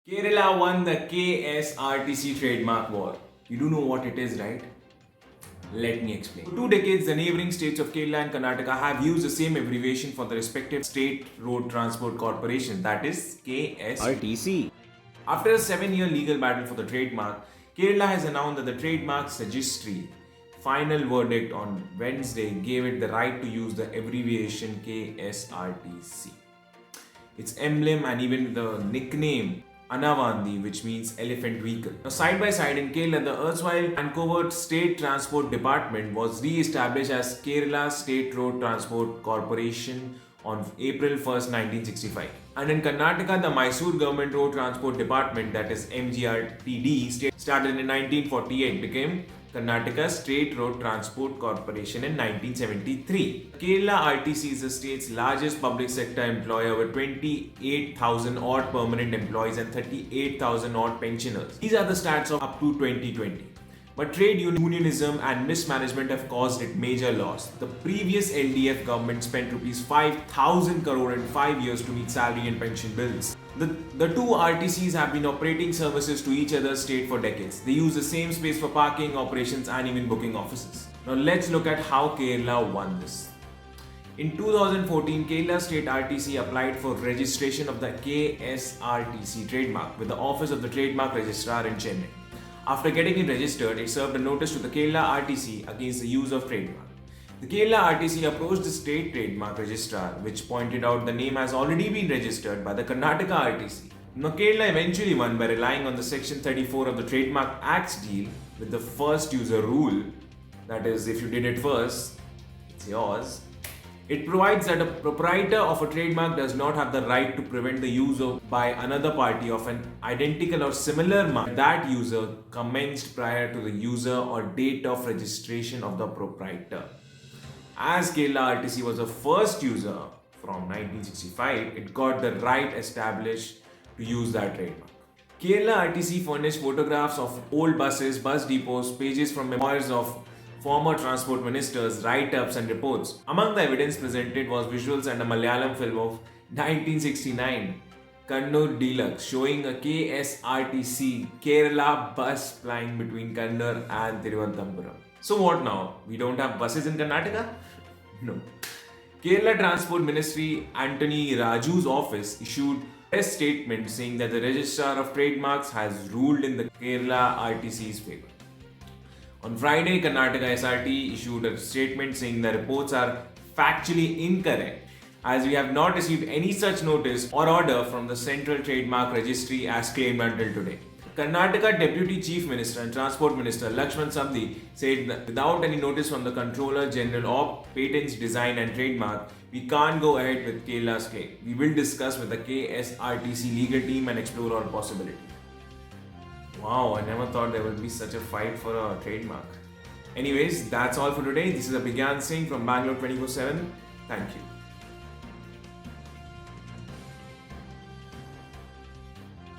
Kerala won the KSRTC trademark war. You do know what it is, right? Let me explain. For 2 decades, the neighboring states of Kerala and Karnataka have used the same abbreviation for the respective state road transport corporation, that is KSRTC. After a 7-year legal battle for the trademark, Kerala has announced that the trademark's registry final verdict on Wednesday gave it the right to use the abbreviation KSRTC. Its emblem and even the nickname Anavandi, which means elephant vehicle. Now, side by side in Kerala, the erstwhile Vancouver State Transport Department was re-established as Kerala State Road Transport Corporation on April 1st, 1965. And in Karnataka, the Mysore Government Road Transport Department, that is MGRTD, started in 1948, became Karnataka State Road Transport Corporation in 1973. Kerala RTC is the state's largest public sector employer with 28,000 odd permanent employees and 38,000 odd pensioners. These are the stats of up to 2020. But trade unionism and mismanagement have caused it major loss. The previous LDF government spent rupees 5,000 crore in 5 years to meet salary and pension bills. The two RTCs have been operating services to each other's state for decades. They use the same space for parking, operations, and even booking offices. Now let's look at how Kerala won this. In 2014, Kerala State RTC applied for registration of the KSRTC trademark with the Office of the Trademark Registrar in Chennai. After getting it registered, it served a notice to the Kerala RTC against the use of trademark. The Kerala RTC approached the state trademark registrar, which pointed out the name has already been registered by the Karnataka RTC. Now, Kerala eventually won by relying on the Section 34 of the Trademark Act's deal with the first user rule, that is, if you did it first, it's yours. It provides that a proprietor of a trademark does not have the right to prevent the use by another party of an identical or similar mark that user commenced prior to the user or date of registration of the proprietor. As Kerala RTC was the first user from 1965, it got the right established to use that trademark. Kerala RTC furnished photographs of old buses, bus depots, pages from memoirs of former transport ministers, write-ups and reports. Among the evidence presented was visuals and a Malayalam film of 1969, Kannur Deluxe, showing a KSRTC Kerala bus plying between Kannur and Thiruvananthapuram. So what now? We don't have buses in Karnataka? No. Kerala Transport Ministry Anthony Raju's office issued a statement saying that the Registrar of Trademarks has ruled in the Kerala RTC's favor. On Friday, Karnataka SRT issued a statement saying the reports are factually incorrect, as we have not received any such notice or order from the Central Trademark Registry as claimed until today. Karnataka Deputy Chief Minister and Transport Minister Lakshman Sabdi said that without any notice from the Controller General of Patents, Design and Trademark, we can't go ahead with Kerala's claim. We will discuss with the KSRTC legal team and explore all possibilities. Wow, I never thought there would be such a fight for a trademark. Anyways, that's all for today. This is Abhigyan Singh from Bangalore 24/7. Thank you.